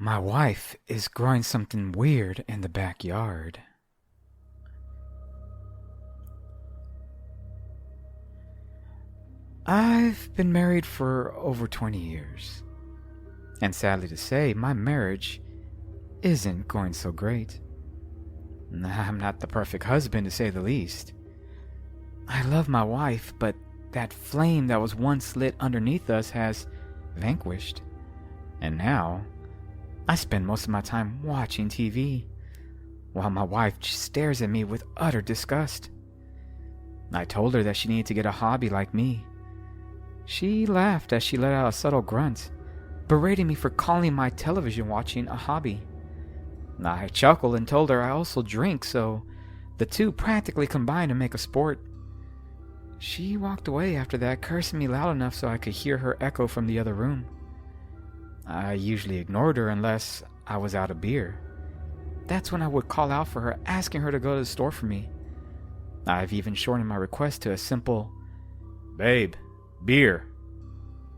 My wife is growing something weird in the backyard. I've been married for over 20 years. And sadly to say, my marriage isn't going so great. I'm not the perfect husband, to say the least. I love my wife, but that flame that was once lit underneath us has vanquished. And now, I spend most of my time watching TV, while my wife stares at me with utter disgust. I told her that she needed to get a hobby like me. She laughed as she let out a subtle grunt, berating me for calling my television watching a hobby. I chuckled and told her I also drink, so the two practically combined to make a sport. She walked away after that, cursing me loud enough so I could hear her echo from the other room. I usually ignored her unless I was out of beer. That's when I would call out for her, asking her to go to the store for me. I've even shortened my request to a simple, "Babe, beer."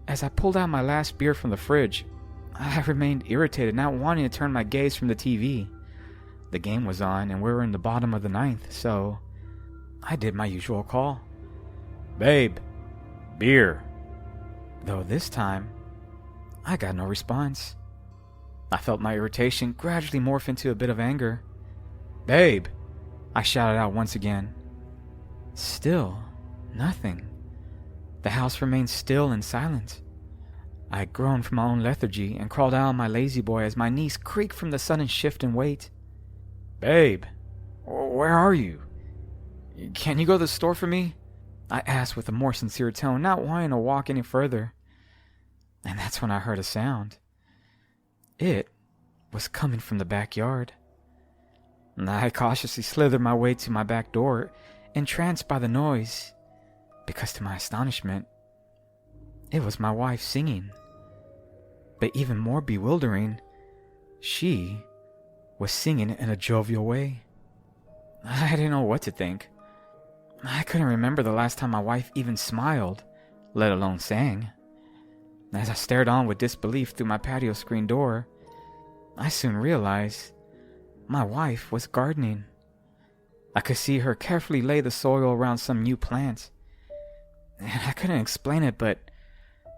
As I pulled out my last beer from the fridge, I remained irritated, not wanting to turn my gaze from the TV. The game was on, and we were in the bottom of the ninth, so I did my usual call. "Babe, beer." Though this time, I got no response. I felt my irritation gradually morph into a bit of anger. "Babe," I shouted out once again. Still, nothing. The house remained still and silent. I groaned from my own lethargy and crawled out on my lazy boy as my knees creaked from the sudden shift in weight. "Babe, where are you? Can you go to the store for me?" I asked with a more sincere tone, not wanting to walk any further. And that's when I heard a sound. It was coming from the backyard. I cautiously slithered my way to my back door, entranced by the noise, because to my astonishment, it was my wife singing. But even more bewildering, she was singing in a jovial way. I didn't know what to think. I couldn't remember the last time my wife even smiled, let alone sang. As I stared on with disbelief through my patio screen door, I soon realized my wife was gardening. I could see her carefully lay the soil around some new plant. And I couldn't explain it, but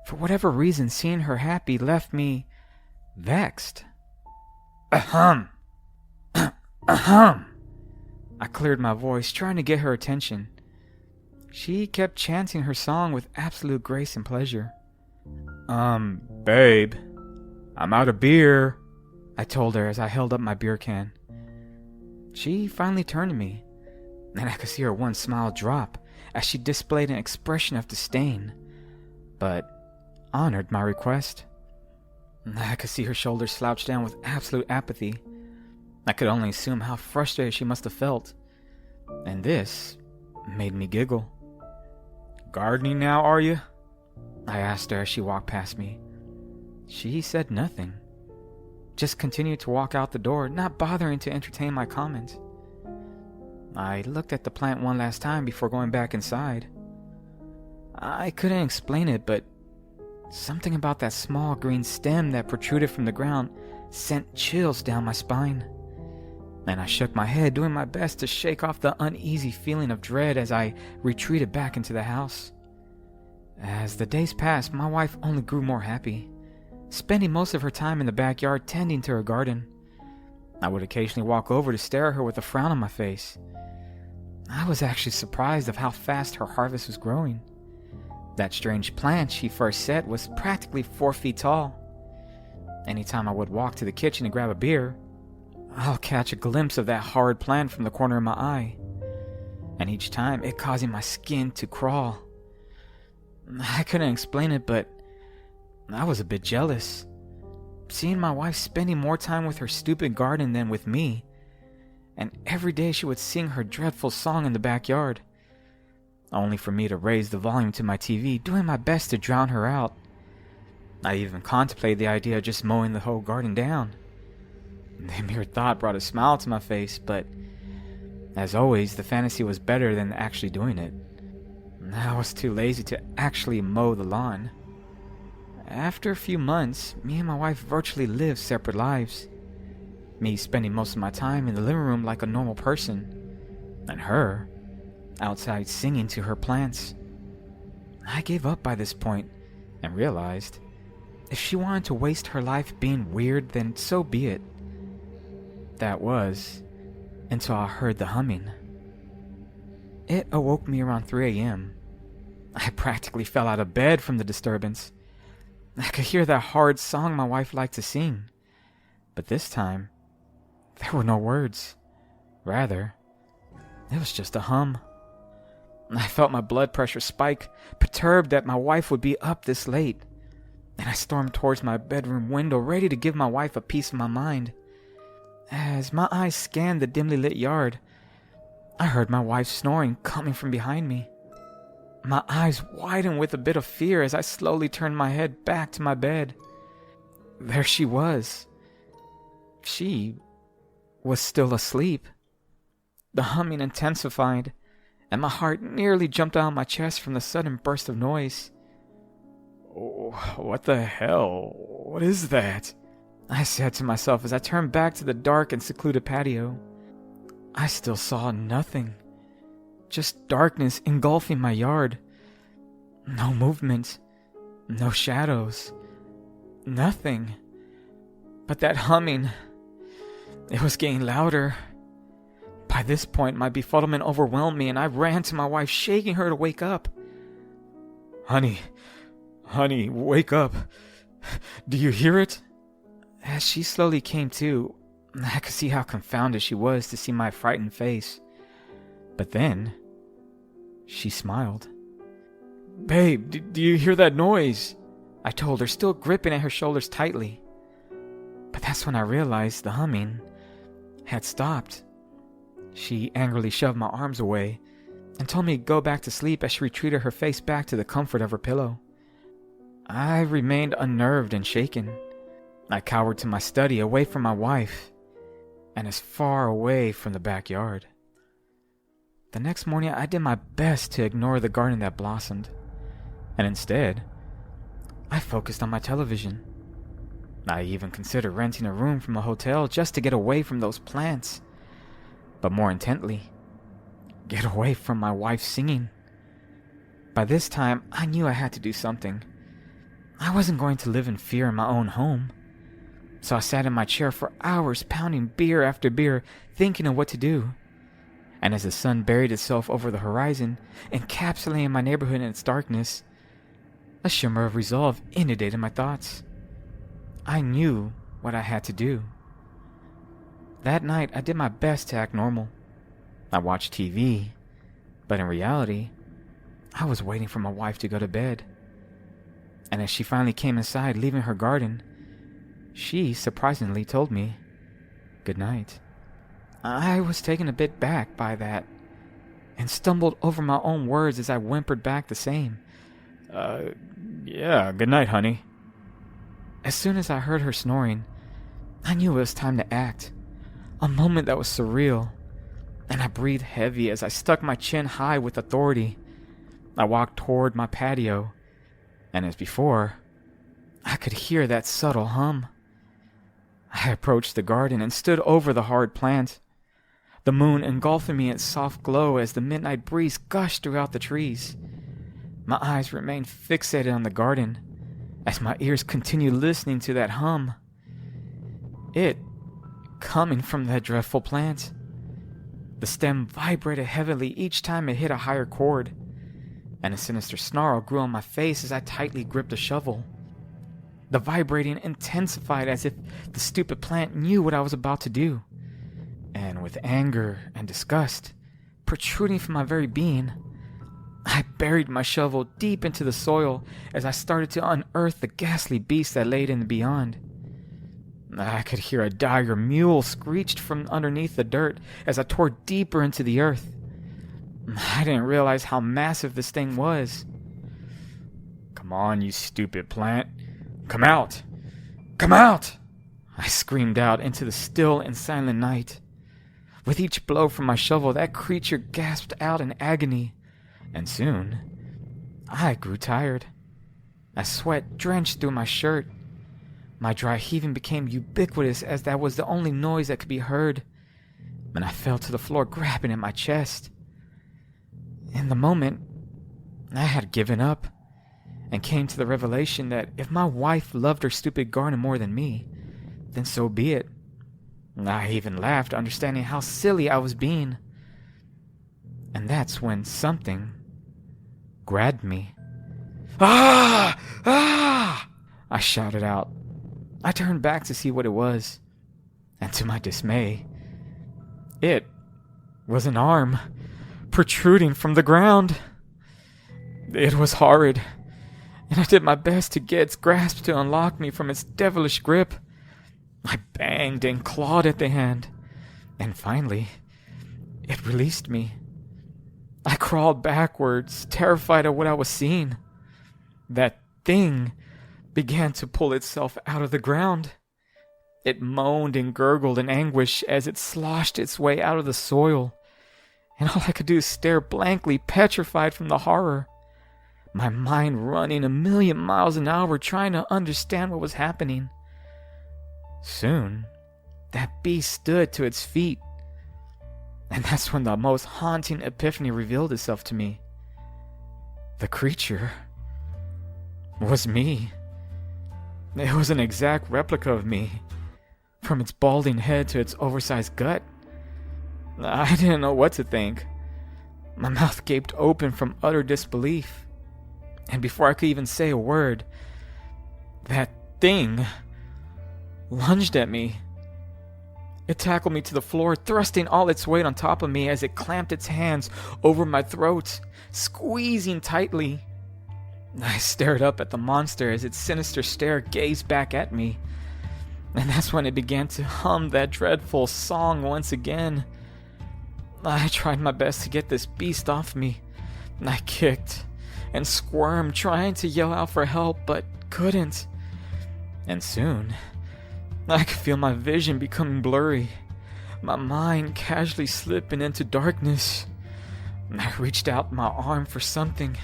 for whatever reason, seeing her happy left me vexed. Ahem. Ahem. I cleared my voice, trying to get her attention. She kept chanting her song with absolute grace and pleasure. Babe, I'm out of beer," I told her as I held up my beer can. She finally turned to me, and I could see her one smile drop as she displayed an expression of disdain, but honored my request. I could see her shoulders slouch down with absolute apathy. I could only assume how frustrated she must have felt, and this made me giggle. "Gardening now, are you?" I asked her as she walked past me. She said nothing, just continued to walk out the door, not bothering to entertain my comment. I looked at the plant one last time before going back inside. I couldn't explain it, but something about that small green stem that protruded from the ground sent chills down my spine. And I shook my head, doing my best to shake off the uneasy feeling of dread as I retreated back into the house. As the days passed, my wife only grew more happy, spending most of her time in the backyard tending to her garden. I would occasionally walk over to stare at her with a frown on my face. I was actually surprised of how fast her harvest was growing. That strange plant she first set was practically 4 feet tall. Anytime I would walk to the kitchen to grab a beer, I'll catch a glimpse of that horrid plant from the corner of my eye, and each time it causing my skin to crawl. I couldn't explain it, but I was a bit jealous. Seeing my wife spending more time with her stupid garden than with me, and every day she would sing her dreadful song in the backyard, only for me to raise the volume to my TV, doing my best to drown her out. I even contemplated the idea of just mowing the whole garden down. The mere thought brought a smile to my face, but as always, the fantasy was better than actually doing it. I was too lazy to actually mow the lawn. After a few months, me and my wife virtually lived separate lives. Me spending most of my time in the living room like a normal person, and her outside singing to her plants. I gave up by this point and realized if she wanted to waste her life being weird, then so be it. That was until I heard the humming. It awoke me around 3 a.m. I practically fell out of bed from the disturbance. I could hear that hard song my wife liked to sing, but this time, there were no words. Rather, it was just a hum. I felt my blood pressure spike, perturbed that my wife would be up this late, and I stormed towards my bedroom window, ready to give my wife a piece of my mind. As my eyes scanned the dimly lit yard, I heard my wife snoring coming from behind me. My eyes widened with a bit of fear as I slowly turned my head back to my bed. There she was. She was still asleep. The humming intensified, and my heart nearly jumped out of my chest from the sudden burst of noise. "Oh, what the hell? What is that?" I said to myself as I turned back to the dark and secluded patio. I still saw nothing. Just darkness engulfing my yard. No movement. No shadows. Nothing. But that humming, it was getting louder. By this point, my befuddlement overwhelmed me, and I ran to my wife, shaking her to wake up. Honey, wake up. Do you hear it?" As she slowly came to, I could see how confounded she was to see my frightened face. But then, she smiled. "Babe, do you hear that noise?" I told her, still gripping at her shoulders tightly. But that's when I realized the humming had stopped. She angrily shoved my arms away and told me to go back to sleep as she retreated her face back to the comfort of her pillow. I remained unnerved and shaken. I cowered to my study, away from my wife, and as far away from the backyard. The next morning, I did my best to ignore the garden that blossomed, and instead, I focused on my television. I even considered renting a room from a hotel just to get away from those plants, but more intently, get away from my wife singing. By this time, I knew I had to do something. I wasn't going to live in fear in my own home. So I sat in my chair for hours, pounding beer after beer, thinking of what to do. And as the sun buried itself over the horizon, encapsulating my neighborhood in its darkness, a shimmer of resolve inundated my thoughts. I knew what I had to do. That night, I did my best to act normal. I watched TV, but in reality, I was waiting for my wife to go to bed. And as she finally came inside, leaving her garden, she surprisingly told me good night. I was taken a bit back by that and stumbled over my own words as I whimpered back the same. Yeah, good night, honey." As soon as I heard her snoring, I knew it was time to act. A moment that was surreal, and I breathed heavy as I stuck my chin high with authority. I walked toward my patio, and as before, I could hear that subtle hum. I approached the garden and stood over the hard plant, the moon engulfing me in its soft glow as the midnight breeze gushed throughout the trees. My eyes remained fixated on the garden as my ears continued listening to that hum. It coming from that dreadful plant. The stem vibrated heavily each time it hit a higher chord, and a sinister snarl grew on my face as I tightly gripped a shovel. The vibrating intensified as if the stupid plant knew what I was about to do. And with anger and disgust protruding from my very being, I buried my shovel deep into the soil as I started to unearth the ghastly beast that laid in the beyond. I could hear a dire mule screeched from underneath the dirt as I tore deeper into the earth. I didn't realize how massive this thing was. "Come on, you stupid plant. Come out! Come out!" I screamed out into the still and silent night. With each blow from my shovel, that creature gasped out in agony, and soon, I grew tired. as sweat drenched through my shirt. My dry heaving became ubiquitous as that was the only noise that could be heard, and I fell to the floor grabbing at my chest. In the moment, I had given up and came to the revelation that if my wife loved her stupid garden more than me, then so be it. I even laughed, understanding how silly I was being. And that's when something grabbed me. "Ah! Ah!" I shouted out. I turned back to see what it was, and to my dismay, it was an arm protruding from the ground. It was horrid, and I did my best to get its grasp to unlock me from its devilish grip. I banged and clawed at the hand, and finally, it released me. I crawled backwards, terrified of what I was seeing. That thing began to pull itself out of the ground. It moaned and gurgled in anguish as it sloshed its way out of the soil, and all I could do is stare blankly, petrified from the horror. My mind running 1,000,000 miles an hour, trying to understand what was happening. Soon, that beast stood to its feet, and that's when the most haunting epiphany revealed itself to me. The creature was me. It was an exact replica of me, from its balding head to its oversized gut. I didn't know what to think. My mouth gaped open from utter disbelief, and before I could even say a word, that thing lunged at me. It tackled me to the floor, thrusting all its weight on top of me as it clamped its hands over my throat, squeezing tightly. I stared up at the monster as its sinister stare gazed back at me, and that's when it began to hum that dreadful song once again. I tried my best to get this beast off me. I kicked and squirmed, trying to yell out for help, but couldn't. And soon, I could feel my vision becoming blurry, my mind casually slipping into darkness. I reached out my arm for something,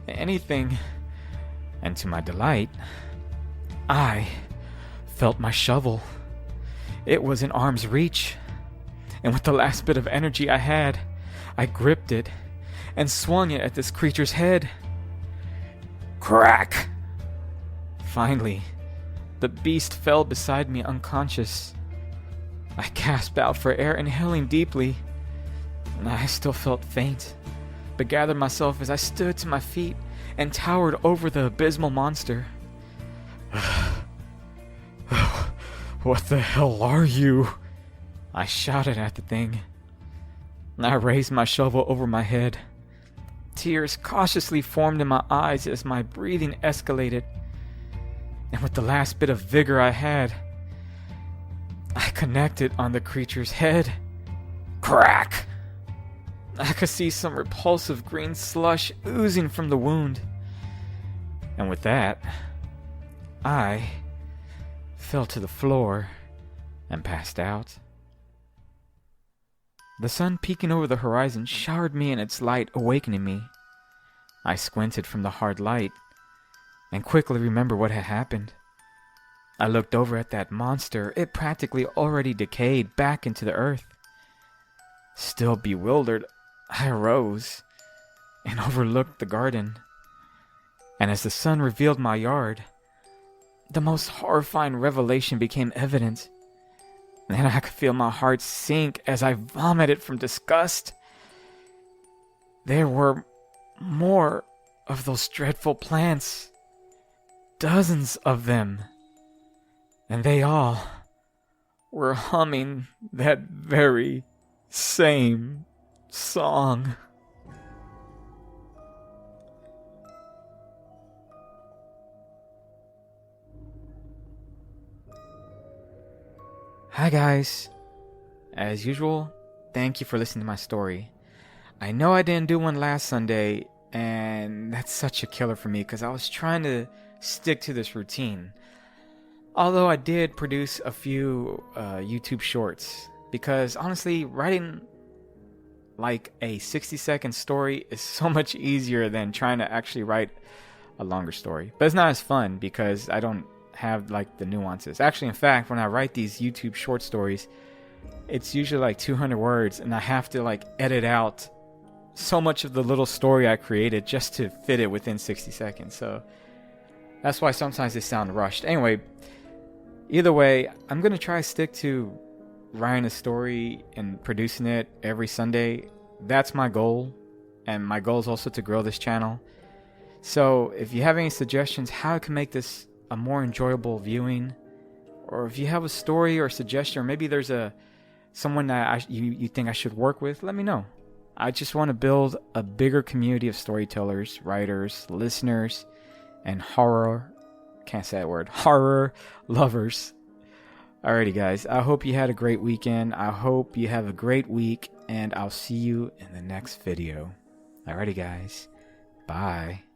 anything, and to my delight, I felt my shovel. It was in arm's reach, and with the last bit of energy I had, I gripped it and swung it at this creature's head. Crack! Finally, the beast fell beside me unconscious. I gasped out for air, inhaling deeply. I still felt faint, but gathered myself as I stood to my feet and towered over the abysmal monster. What the hell are you? I shouted at the thing. I raised my shovel over my head. Tears cautiously formed in my eyes as my breathing escalated. And with the last bit of vigor I had, I connected on the creature's head. Crack! I could see some repulsive green slush oozing from the wound. And with that, I fell to the floor and passed out. The sun peeking over the horizon showered me in its light, awakening me. I squinted from the hard light and quickly remembered what had happened. I looked over at that monster. It practically already decayed back into the earth. Still bewildered, I arose and overlooked the garden. And as the sun revealed my yard, the most horrifying revelation became evident. And I could feel my heart sink as I vomited from disgust. There were more of those dreadful plants. Dozens of them. And they all were humming that very same song. Hi guys. As usual, thank you for listening to my story. I know I didn't do one last Sunday, and that's such a killer for me because I was trying to stick to this routine. Although I did produce a few YouTube shorts, because honestly, writing like a 60-second story is so much easier than trying to actually write a longer story. But it's not as fun because I don't have like the nuances. Actually, in fact, when I write these YouTube short stories, it's usually like 200 words, and I have to like edit out so much of the little story I created just to fit it within 60 seconds. So that's why sometimes they sound rushed. Anyway, either way, I'm going to try to stick to writing a story and producing it every Sunday. That's my goal. And my goal is also to grow this channel. So if you have any suggestions how I can make this a more enjoyable viewing, or if you have a story or suggestion, or maybe there's someone that you think I should work with, let me know. I just want to build a bigger community of storytellers, writers, listeners, and horror lovers. Alrighty guys, I hope you had a great weekend. I hope you have a great week, and I'll see you in the next video. Alrighty guys, bye.